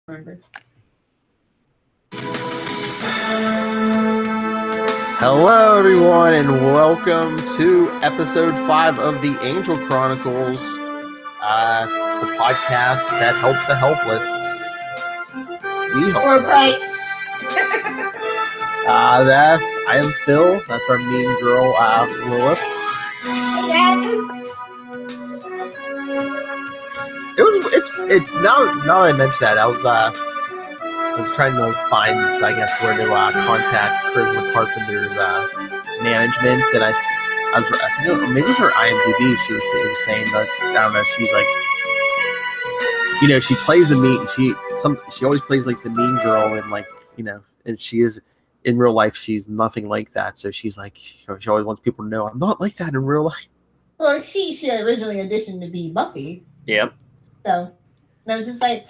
Remember. Hello, everyone, and welcome to episode 5 of the Angel Chronicles, the podcast that helps the helpless. We help Or the price. I am Phil. That's our mean girl, Lilith. Yes. Now that I mentioned that, I was trying to find, I guess, where to contact Charisma Carpenter's management, and I think maybe it was her IMDb. She was saying that, I don't know. She's like, she plays the she always plays like the mean girl, and like, and she is in real life. She's nothing like that. So she's like, she always wants people to know I'm not like that in real life. Well, she originally auditioned to be Buffy. Yep. So, and I was just like,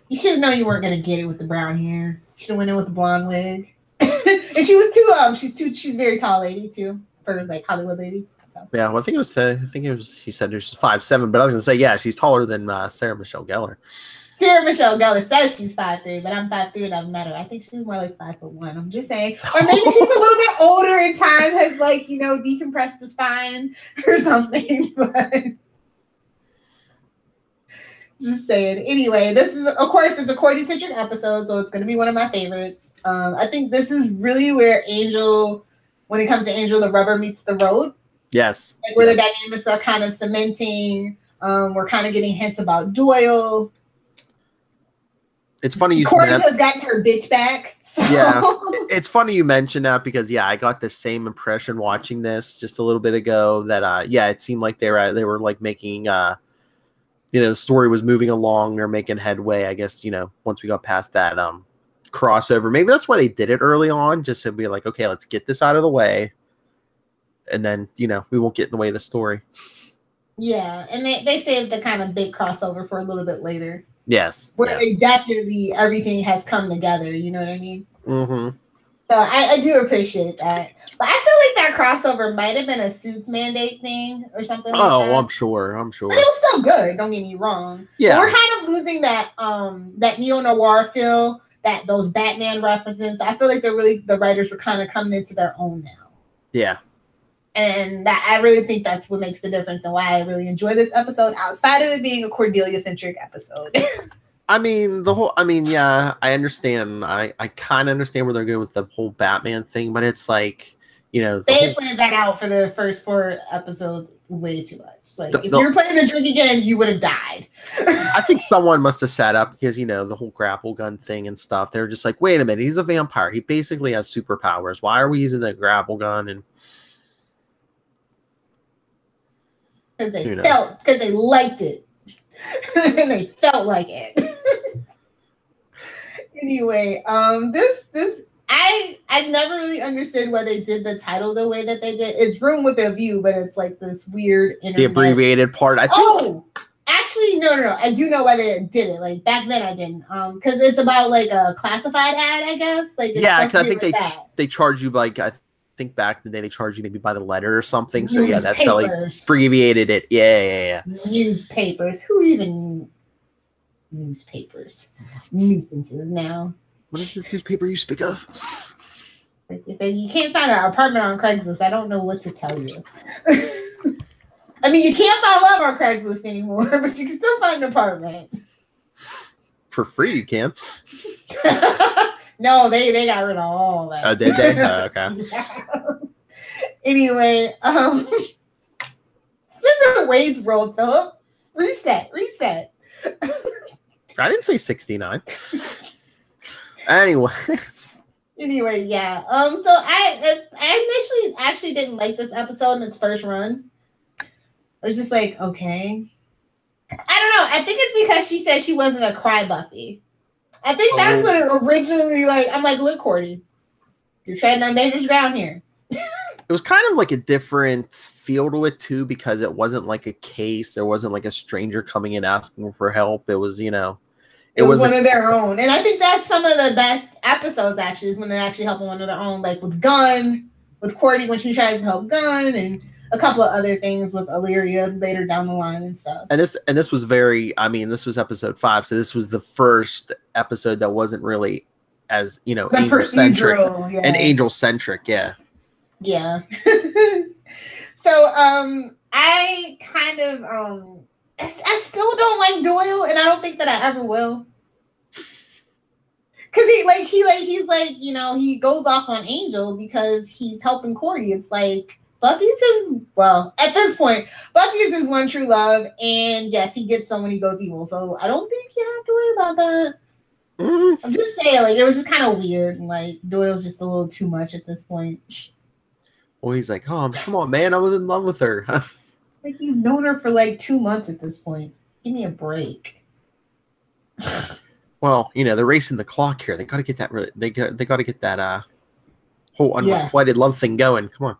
you should have known you weren't gonna get it with the brown hair. You should have went in with the blonde wig. And she was she's a very tall lady too, for like Hollywood ladies. So. Yeah, well, I think it was she said she's 5'7", but I was gonna say, yeah, she's taller than Sarah Michelle Gellar. Sarah Michelle Gellar says she's 5'3", but I'm 5'3" and I've met her. I think she's more like 5'1". I'm just saying, or maybe she's a little bit older and time has decompressed the spine or something. But just saying. Anyway, this is, of course, it's a Cordy-centric episode, so it's going to be one of my favorites. I think this is really where Angel, when it comes to Angel, the rubber meets the road. Yes. Like where the dynamics are kind of cementing. We're kind of getting hints about Doyle. It's funny Cordy has gotten her bitch back. So. Yeah, it's funny you mentioned that because I got the same impression watching this just a little bit ago that it seemed like they were like making the story was moving along, they're making headway. I guess once we got past that crossover, maybe that's why they did it early on, just to be like, okay, let's get this out of the way, and then we won't get in the way of the story. Yeah, and they saved the kind of big crossover for a little bit later. Yes. Where they definitely, everything has come together, you know what I mean? Mm-hmm. So I do appreciate that. But I feel like that crossover might have been a Suits mandate thing or something like that. Oh, I'm sure. But it was still good, don't get me wrong. Yeah. But we're kind of losing that neo-noir feel, those Batman references. I feel like the writers were kind of coming into their own now. Yeah. And I really think that's what makes the difference and why I really enjoy this episode, outside of it being a Cordelia-centric episode. I I understand. I kind of understand where they're going with the whole Batman thing, but it's like, they planned that out for the first 4 episodes way too much. Like, if you were planning to drink again, you would have died. I think someone must have set up because, the whole grapple gun thing and stuff. They're just like, wait a minute, he's a vampire. He basically has superpowers. Why are we using the grapple gun? And because they liked it. And they felt like it. Anyway, I never really understood why they did the title the way that they did. It's Room with a View, but it's like this weird internet. The abbreviated part. Actually, no. I do know why they did it. Like back then, I didn't. Because it's about like a classified ad, I guess. Like because I think they charge you like I think back in the day they charged you maybe by the letter or something. So that's how they abbreviated it. Yeah. Newspapers. Who even newspapers? Nuisances now. What is this newspaper you speak of? If you can't find an apartment on Craigslist, I don't know what to tell you. I mean, you can't find love on Craigslist anymore, but you can still find an apartment. For free, you can. No, they got rid of all that. Oh, did they? Oh, okay. Yeah. Anyway, this is Wade's World, Philip. Reset. I didn't say 69. Anyway, yeah. So I initially actually didn't like this episode in its first run. I was just like, okay. I don't know. I think it's because she said she wasn't a cry Buffy. I think that's what it originally I'm like, look, Cordy, you're treading on dangerous ground here. It was kind of like a different feel to it too, because it wasn't like a case. There wasn't like a stranger coming in asking for help. It was, it was one of their own. And I think that's some of the best episodes actually, is when they're actually helping one of their own, like with Gunn, with Cordy when she tries to help Gunn, and a couple of other things with Illyria later down the line and stuff. And this was very, I mean, this was episode 5, so this was the first episode that wasn't really as, you know, angel-centric. Yeah. And angel-centric, yeah. Yeah. So, I kind of, I still don't like Doyle, and I don't think that I ever will. Cause he's like, you know, he goes off on Angel because he's helping Cordy. It's like Buffy's his, well, at this point, Buffy is his one true love, and yes, he gets some when he goes evil. So I don't think you have to worry about that. I'm just saying, like, it was just kind of weird, and like Doyle's just a little too much at this point. Well, he's like, oh, come on, man, I was in love with her. Like, you've known her for like 2 months at this point. Give me a break. Well, you know, they're racing the clock here. They got to get that. They got to get that whole unrequited love thing going. Come on.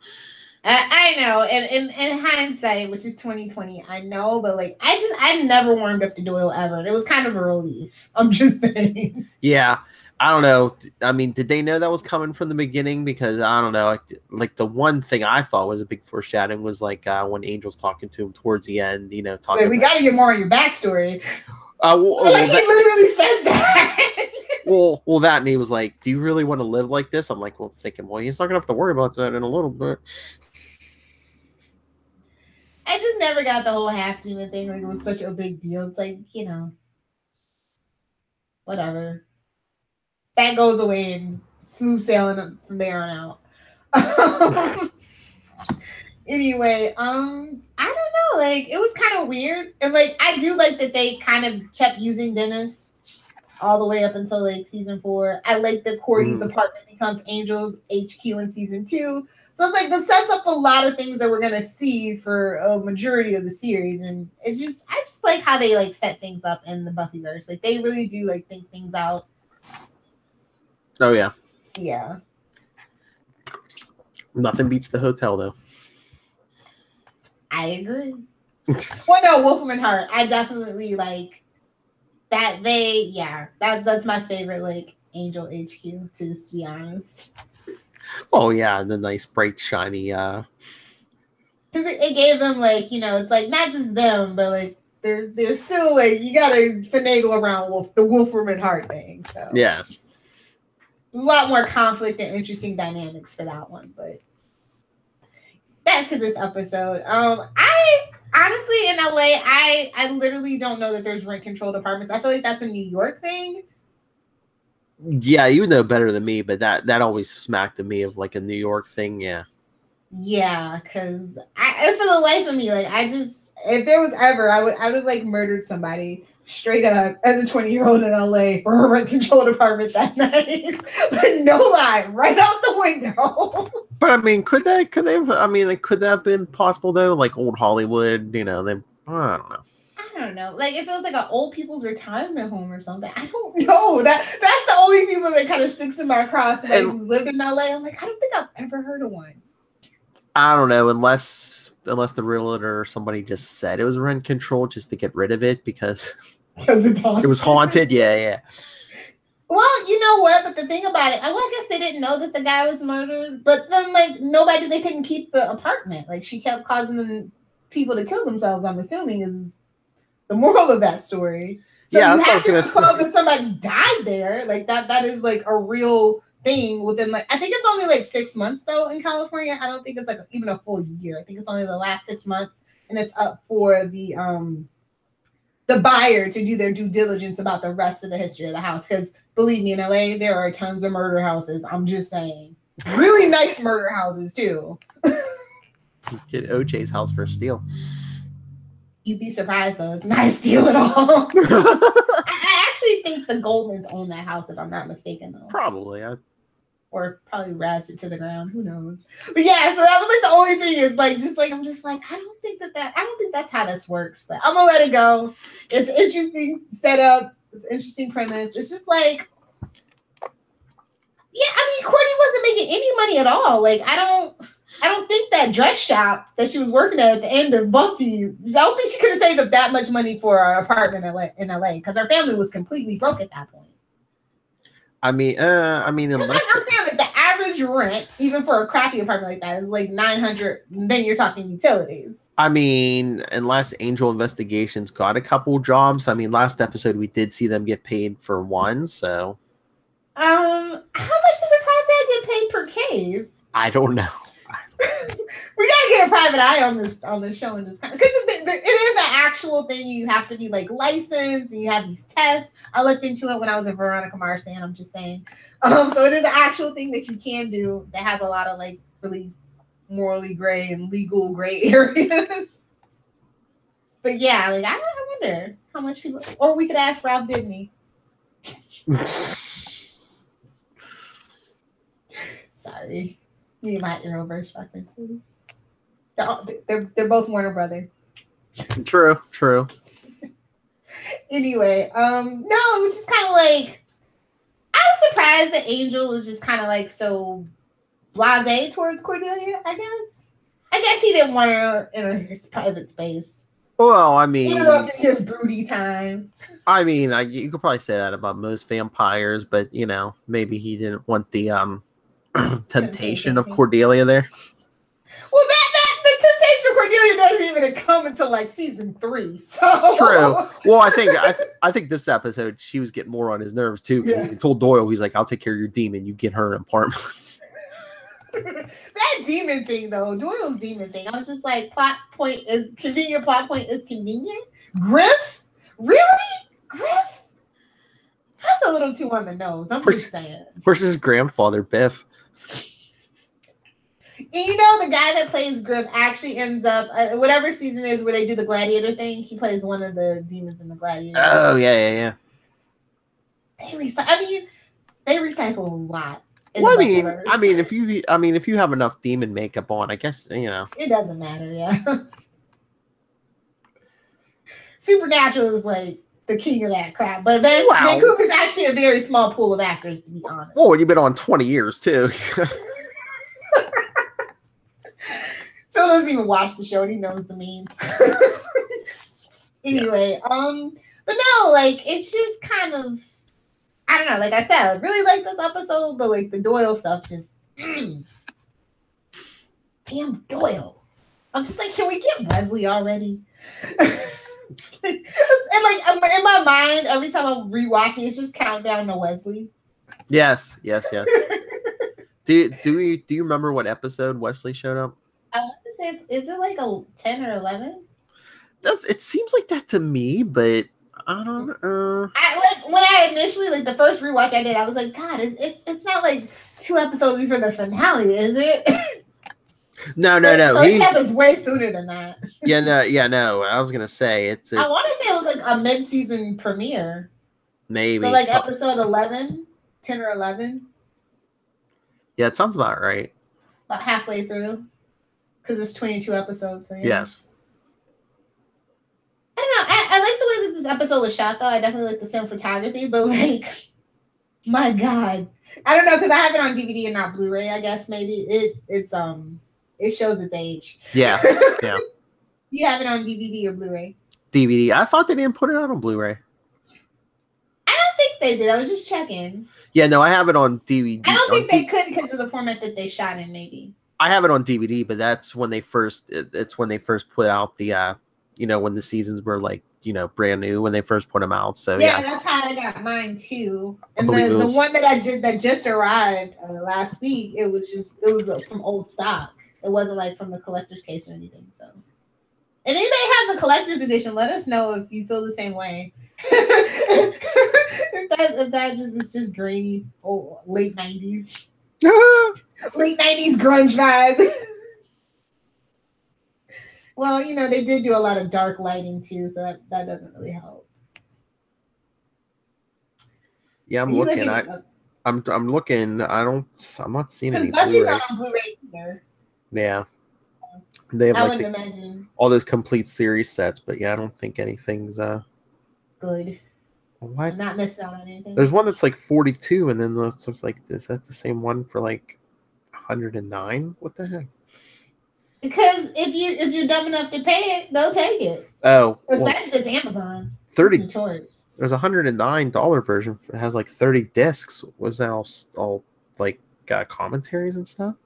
I know, and in hindsight, which is 2020, I know, but like, I never warmed up to Doyle ever. It was kind of a relief. I'm just saying. Yeah, I don't know. I mean, did they know that was coming from the beginning? Because I don't know. Like the one thing I thought was a big foreshadowing was like when Angel's talking to him towards the end. You know, talking. So we got to get more on your backstory. He literally says that. well, that, and he was like, "Do you really want to live like this?" I'm like, well, thinking, well, he's not gonna have to worry about that in a little bit. I just never got the whole half demon thing. Like, it was such a big deal. It's like, you know, whatever. That goes away and smooth sailing from there on out. Anyway, I don't know. Like, it was kind of weird. And like, I do like that they kind of kept using Dennis all the way up until like season 4. I like that Cordy's apartment becomes Angel's HQ in season 2. So it's like, this sets up a lot of things that we're gonna see for a majority of the series, and I just like how they like set things up in the Buffyverse. Like, they really do like think things out. Oh yeah. Yeah. Nothing beats the hotel though. I agree. Well, no, Wolfram and Hart. I definitely like that. That's my favorite like Angel HQ, to just be honest. Oh yeah, the nice bright shiny because it gave them like, you know, it's like not just them, but like they're still like, you gotta finagle around the Wolfram and Hart thing. So yes, there's a lot more conflict and interesting dynamics for that one. But back to this episode. I honestly, in LA, I literally don't know that there's rent controlled apartments. I feel like that's a New York thing. Yeah, you know better than me, but that always smacked to me of like a New York thing. Yeah. Yeah, because for the life of me, like, if there was ever, I would like murdered somebody straight up as a 20-year-old in LA for a rent controlled apartment that night. But no lie, right out the window. But I mean, could that have been possible though? Like old Hollywood, you know, I don't know. I don't know. Like, it feels like an old people's retirement home or something. I don't know. That's the only thing that kind of sticks in my cross. Like, who's lived in LA. I'm like, I don't think I've ever heard of one. I don't know, unless the realtor or somebody just said it was rent control just to get rid of it because it was haunted. Yeah. Well, you know what? But the thing about it, I guess they didn't know that the guy was murdered. But then, like, they couldn't keep the apartment. Like, she kept causing people to kill themselves, I'm assuming, is the moral of that story. So yeah, you that's what I was gonna say. That somebody died there, like that is like a real thing within, like, I think it's only like 6 months though in California. I don't think it's like even a full year. I think it's only the last 6 months, and it's up for the buyer to do their due diligence about the rest of the history of the house. Because believe me, in LA there are tons of murder houses. I'm just saying, really nice murder houses too. Get OJ's house for a steal. You'd be surprised though; it's not a steal at all. I actually think the Goldmans own that house, if I'm not mistaken, though. Probably, or probably razzed it to the ground. Who knows? But yeah, so that was like the only thing is like, I'm just like, I don't think that's how this works. But I'm gonna let it go. It's interesting setup. It's an interesting premise. It's just like, yeah, I mean, Courtney wasn't making any money at all. Like, I don't think that dress shop that she was working at the end of Buffy, I don't think she could have saved up that much money for her apartment in LA because her family was completely broke at that point. I mean, unless I'm saying, like, the average your rent, even for a crappy apartment like that, is like $900. Then you're talking utilities. I mean, unless Angel Investigations got a couple jobs. I mean, last episode we did see them get paid for one. So, how much does a private eye get paid per case? I don't know. We gotta get a private eye on this show and just kind of, because it is an actual thing. You have to be like licensed, and you have these tests. I looked into it when I was a Veronica Mars fan. I'm just saying. So it is an actual thing that you can do that has a lot of like really morally gray and legal gray areas. But yeah, like I wonder how much people, or we could ask Ralph Disney. Sorry. Me and my Arrowverse references. They're both Warner Brother. True. Anyway, no, it was just kind of like, I was surprised that Angel was just kind of like so blasé towards Cordelia, I guess he didn't want her in his private space. Well, I mean, his broody time. I mean, you could probably say that about most vampires, but you know, maybe he didn't want the temptation of Cordelia there. Well, the temptation of Cordelia doesn't even come until like season 3. So true. Well, I think this episode she was getting more on his nerves too, because he told Doyle, he's like, "I'll take care of your demon. You get her an apartment." That demon thing, though, Doyle's demon thing, I was just like, plot point is convenient. Griff, really? Griff? That's a little too on the nose. I'm just saying. Where's his grandfather, Biff? And you know, the guy that plays Griff actually ends up, whatever season is where they do the gladiator thing, he plays one of the demons in the gladiator. Oh, yeah. They recycle a lot. Well, I mean, if you have enough demon makeup on, I guess, you know. It doesn't matter, yeah. Supernatural is like the king of that crap. But Vancouver's actually a very small pool of actors, to be honest. Oh, you've been on 20 years, too. Phil doesn't even watch the show and he knows the meme. Anyway, but no, like, it's just kind of, I don't know, like I said, I really like this episode, but like the Doyle stuff just, damn Doyle. I'm just like, can we get Wesley already? And like in my mind, every time I'm rewatching, it's just countdown to Wesley. Yes. Do you remember what episode Wesley showed up? I want to say, is it like a 10 or 11? It seems like that to me, but I don't know. When I initially, like the first rewatch I did, I was like, God, it's not like 2 episodes before the finale, is it? No. It happens way sooner than that. No. I was gonna say I want to say it was like a mid-season premiere. Maybe. So like episode 11, 10 or 11. Yeah, it sounds about right. About halfway through, because it's 22 episodes. So yeah. Yes. I don't know. I like the way that this episode was shot, though. I definitely like the cinematography, but like, my God, I don't know, because I have it on DVD and not Blu-ray. I guess maybe it shows its age. Yeah. You have it on DVD or Blu-ray? DVD. I thought they didn't put it out on Blu-ray. I don't think they did. I was just checking. Yeah, no, I have it on DVD. I don't think they could because of the format that they shot in. Maybe. I have it on DVD, but that's when they first. It's when they first put out the. When the seasons were like, brand new when they first put them out. So yeah, that's how I got mine too. And the one that just arrived last week, it was from old stock. It wasn't like from the collector's case or anything. So, if anybody has a collector's edition, let us know if you feel the same way. if that is just grainy, late 90s, late 90s grunge vibe. Well, they did do a lot of dark lighting too, so that doesn't really help. Yeah, I'm looking. I'm looking. I'm not seeing any Blue's not on Blu-ray either. Yeah, they have I wouldn't imagine all those complete series sets, but yeah, I don't think anything's good. What? I'm not missing out on anything. There's one that's like 42, and then looks like, is that the same one for like 109? What the heck? Because if you're dumb enough to pay it, they'll take it. Oh, especially if it's Amazon. 30. There's a $109 version. It has like 30 discs. Was that all like commentaries and stuff?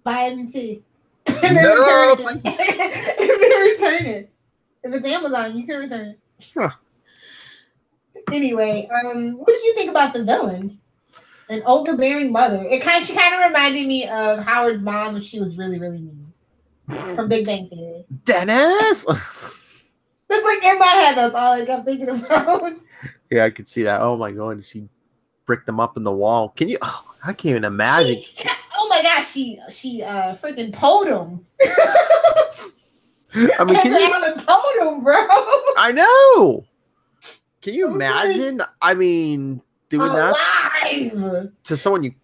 Buy it and see. And then return it. And then return it. If it's Amazon, you can return it. Huh. Anyway, what did you think about the villain? An overbearing mother. She kind of reminded me of Howard's mom if she was really, really mean. From Big Bang Theory. Dennis! That's like in my head, that's all I kept thinking about. Yeah, I could see that. Oh my god, she bricked them up in the wall. Can you? Oh, I can't even imagine. Oh my gosh, she freaking pulled him. I mean, can you pulled him, bro? I know. Can you imagine? I mean, doing that to someone you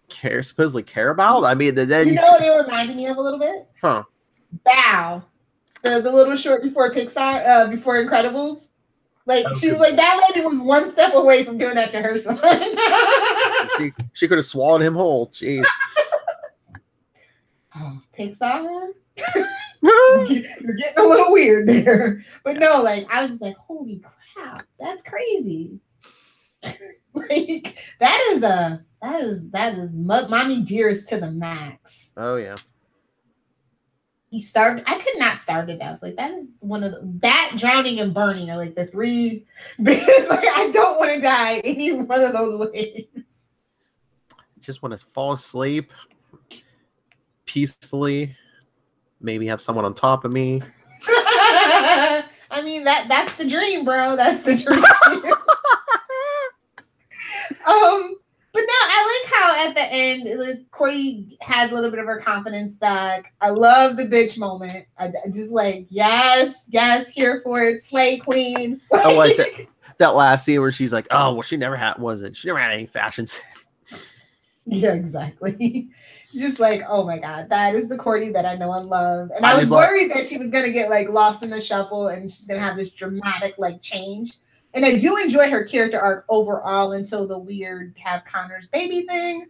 supposedly care about. I mean, then you know what they reminded me of a little bit? Huh? Bow, the little short before Pixar, before Incredibles. Like she was like that lady was one step away from doing that to her son. she could have swallowed him whole. Jeez. Oh, Pixar. You're getting a little weird there, but no, like I was just like, holy crap, that's crazy. Like that is mommy dearest to the max. Oh yeah. I could not starve to death. Like that is one of that drowning and burning are like the three because like I don't want to die any one of those ways. Just want to fall asleep peacefully. Maybe have someone on top of me. I mean that's the dream, bro. That's the dream. But no, I like how at the end, like, Cordy has a little bit of her confidence back. I love the bitch moment. I just like, yes, here for it, slay queen. I like that last scene where she's like, oh, well, she never had any fashion sense. Yeah, exactly. She's just like, oh my god, that is the Cordy that I know and love. And I was worried that she was gonna get like lost in the shuffle and she's gonna have this dramatic like change. And I do enjoy her character arc overall until the weird have Connor's baby thing,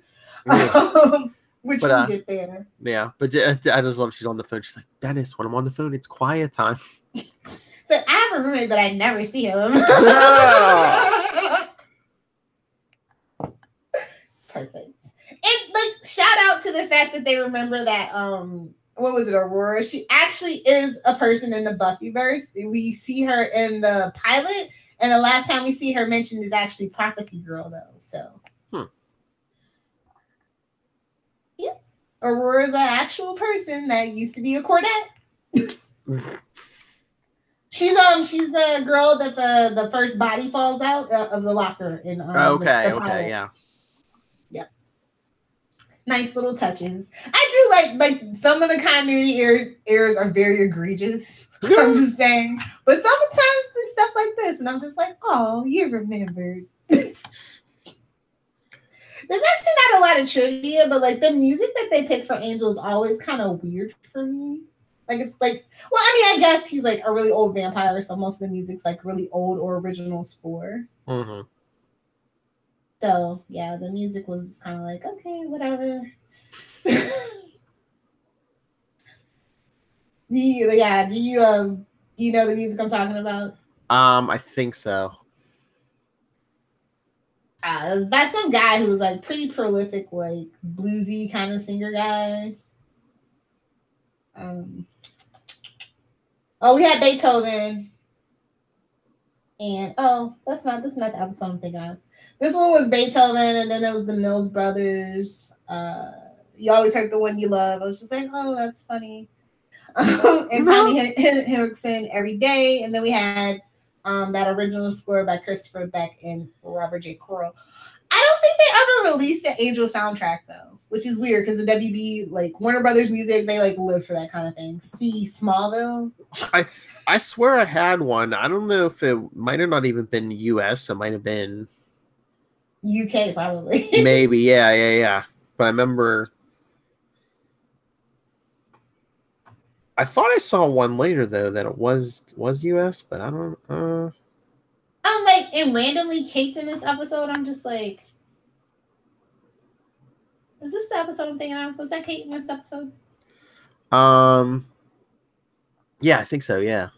which we get there. Yeah, but I just love she's on the phone. She's like, Dennis, when I'm on the phone, it's quiet time. So I have a roommate, but I never see him. Perfect. And like, shout out to the fact that they remember that what was it, Aurora? She actually is a person in the Buffyverse. We see her in the pilot. And the last time we see her mentioned is actually Prophecy Girl, though. So, yeah, Aurora's an actual person that used to be a Cordette. She's the girl that the first body falls out of the locker in. Okay, yeah. Yep. Nice little touches. I do like some of the continuity errors are very egregious. I'm just saying, but sometimes there's stuff like this, and I'm just like, oh, you remembered. There's actually not a lot of trivia, but like the music that they pick for Angel is always kind of weird for me. Like it's like, well, I mean, I guess he's like a really old vampire, so most of the music's like really old or original score. Mm-hmm. So yeah, the music was kind of like, okay, whatever. Do you know the music I'm talking about? I think so. It was by some guy who was like pretty prolific, like bluesy kind of singer guy. We had Beethoven, and that's not the episode I'm thinking of. This one was Beethoven, and then it was the Mills Brothers. You always heard the one you love. I was just like, oh, that's funny. And Tommy Henriksen every day, and then we had that original score by Christopher Beck and Robert J. Corll. I don't think they ever released an Angel soundtrack though, which is weird because the WB, like Warner Brothers Music, they like live for that kind of thing. See Smallville. I swear I had one. I don't know if it might have not even been US. It might have been UK probably. Maybe, yeah. But I remember. I thought I saw one later though that it was US, but I don't. I'm like, and randomly Kate's in this episode. I'm just like, is this the episode I'm thinking of? Was that Kate in this episode? Yeah, I think so. Yeah.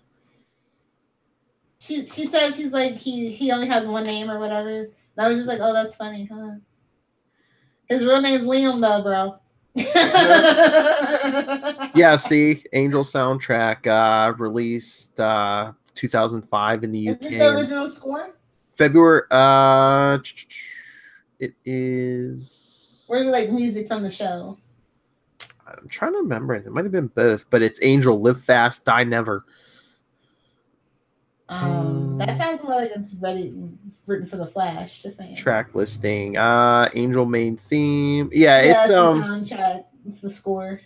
she says he's like he only has one name or whatever. And I was just like, oh, that's funny, huh? His real name's Liam, though, bro. Yeah, see, Angel soundtrack released 2005 in the UK. Is it the original score? February. It is. Or is it like music from the show? I'm trying to remember. It might have been both, but it's Angel, Live Fast, Die Never. That sounds more like it's written for the Flash. Just saying. Track listing. Angel main theme. Yeah, it's the soundtrack. It's the score.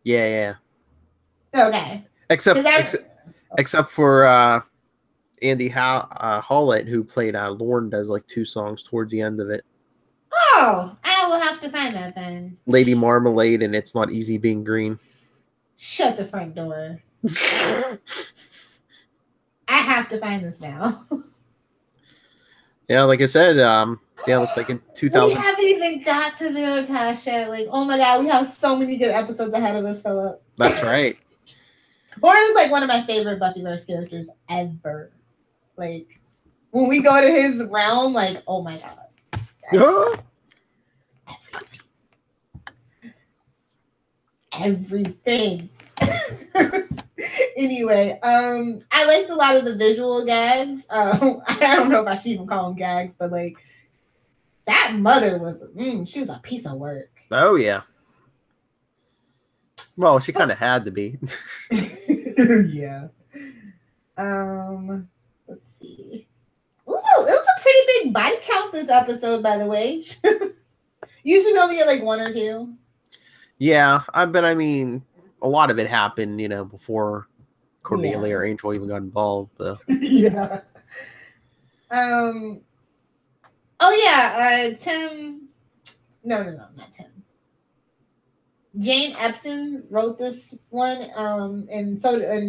Yeah. Okay. Except for Andy Howlett, who played Lorne, does like 2 songs towards the end of it. Oh, I will have to find that then. Lady Marmalade and It's Not Easy Being Green. Shut the front door. I have to find this now. Yeah, like I said, looks like in 2000. We haven't even got to Veritas yet. Like, oh my God, we have so many good episodes ahead of us, Philip. That's right. Lauren is like one of my favorite Buffyverse characters ever. Like, when we go to his realm, like, oh my God. Everything. Anyway, I liked a lot of the visual gags. I don't know if I should even call them gags, but like that mother was she was a piece of work. Oh yeah. Well, she kind of had to be. Yeah. Let's see. It was a pretty big body count this episode, by the way. Usually we only get like 1 or 2. Yeah, but I mean, a lot of it happened, before Cordelia or Angel even got involved. But. Yeah. Oh yeah. Tim. No, not Tim. Jane Epson wrote this one. And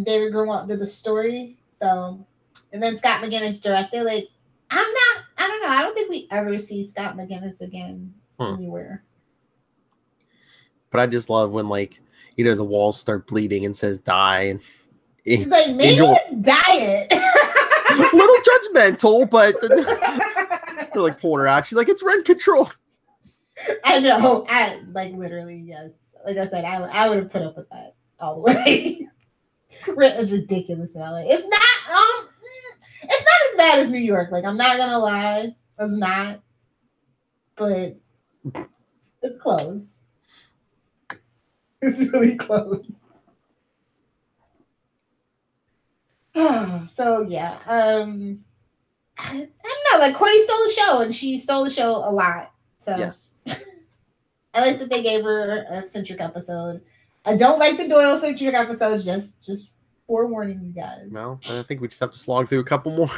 David Grunwald did the story. So, and then Scott McGinnis directed. Like, I don't know. I don't think we ever see Scott McGinnis again anywhere. But I just love when, like, the walls start bleeding and says die. And he's like, maybe it's diet. A little judgmental, but they're like pulling her out. She's like, it's rent control. I know. I like literally, yes. Like I said, I would have put up with that all the way. Rent is ridiculous in LA. It's not as bad as New York. Like, I'm not gonna lie. It's not. But it's close. It's really close. So yeah, I don't know. Like, Courtney stole the show, and she stole the show a lot. So yes, I like that they gave her a centric episode. I don't like the Doyle centric episodes. Just forewarning you guys. Well, I think we just have to slog through a couple more.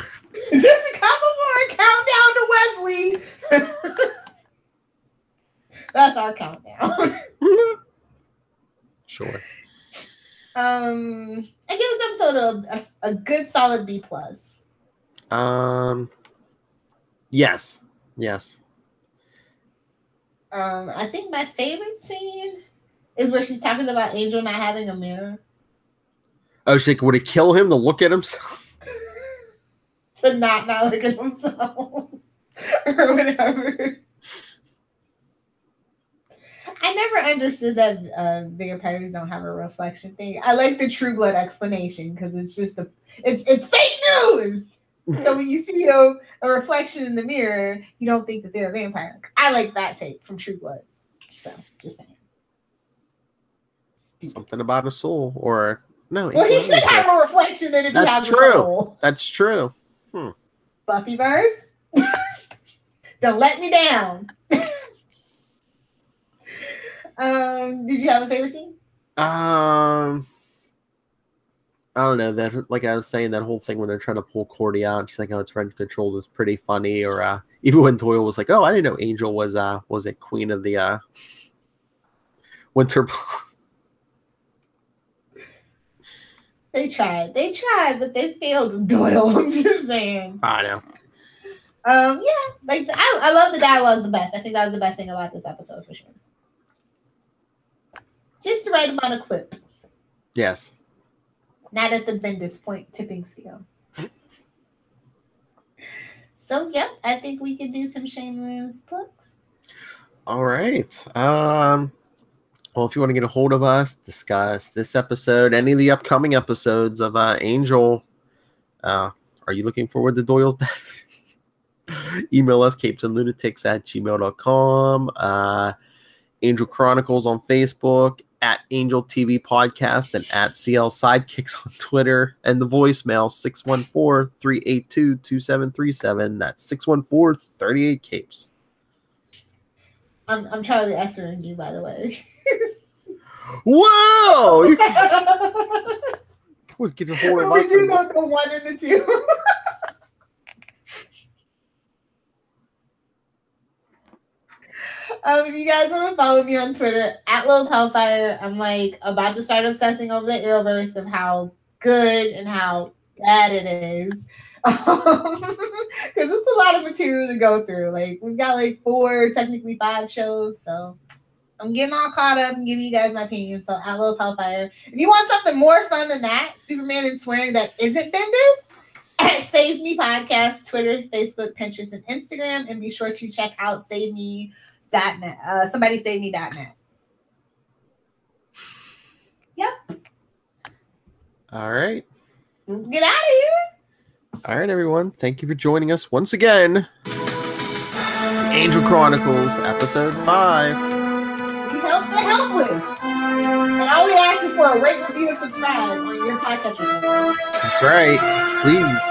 Just a couple more. Countdown to Wesley. That's our countdown. Sure. I give this episode a good solid B+. Yes. I think my favorite scene is where she's talking about Angel not having a mirror. Oh, she's like, would it kill him to look at himself? To not look at himself. Or whatever. I never understood that vampires don't have a reflection thing. I like the True Blood explanation because it's just it's fake news. So when you see a reflection in the mirror, you don't think that they're a vampire. I like that take from True Blood. So just saying. Something about a soul, or no? Well, he should have a reflection then if he has a soul. That's true. Buffyverse, don't let me down. Did you have a favorite scene? I don't know. That, like I was saying, that whole thing when they're trying to pull Cordy out, she's like, "Oh, it's rent control." Was pretty funny. Or even when Doyle was like, "Oh, I didn't know Angel was a queen of the winter." They tried, but they failed with Doyle. I'm just saying. I know. Yeah, like I love the dialogue the best. I think that was the best thing about this episode for sure. Just the right amount of quip. Yes. Not at the Bendis point tipping scale. So, yep, I think we could do some shameless plugs. All right. Well, if you want to get a hold of us, discuss this episode, any of the upcoming episodes of Angel, are you looking forward to Doyle's death? Email us, capesandlunatics@gmail.com. Angel Chronicles on Facebook, at Angel TV Podcast, and at CL Sidekicks on Twitter, and the voicemail 614-382-2737. That's 614-38-CAPES. I'm Charlie answering you, by the way. Whoa! You was getting a hold of us. We do the 1 and the 2. If you guys want to follow me on Twitter, at Lilith Hellfire, I'm like about to start obsessing over the Arrowverse of how good and how bad it is. Because it's a lot of material to go through. Like, we've got like 4, technically 5 shows, so I'm getting all caught up and giving you guys my opinion. So at Lilith Hellfire. If you want something more fun than that, Superman and swearing that isn't Bendis, at Save Me Podcast, Twitter, Facebook, Pinterest, and Instagram. And be sure to check out SaveMe.net. SomebodySaveMe.net. Yep. All right. Let's get out of here. All right, everyone. Thank you for joining us once again. Angel Chronicles, Episode 5. We help the helpless. And all we ask is for a rate, review, and subscribe on your podcatcher service. That's right. Please.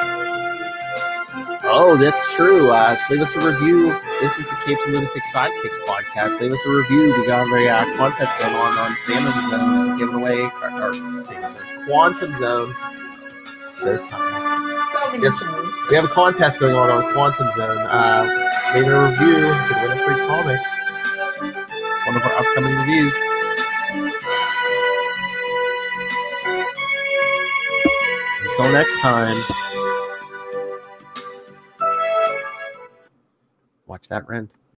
Oh, that's true. Leave us a review. This is the Capes and Lunatics Sidekicks Podcast. Leave us a review. We got a contest going on Phantom Zone, giving away our Quantum Zone. So tired. Yes, we have a contest going on Quantum Zone. Leave a review. You can win a free comic. One of our upcoming reviews. Until next time. Watch that rent.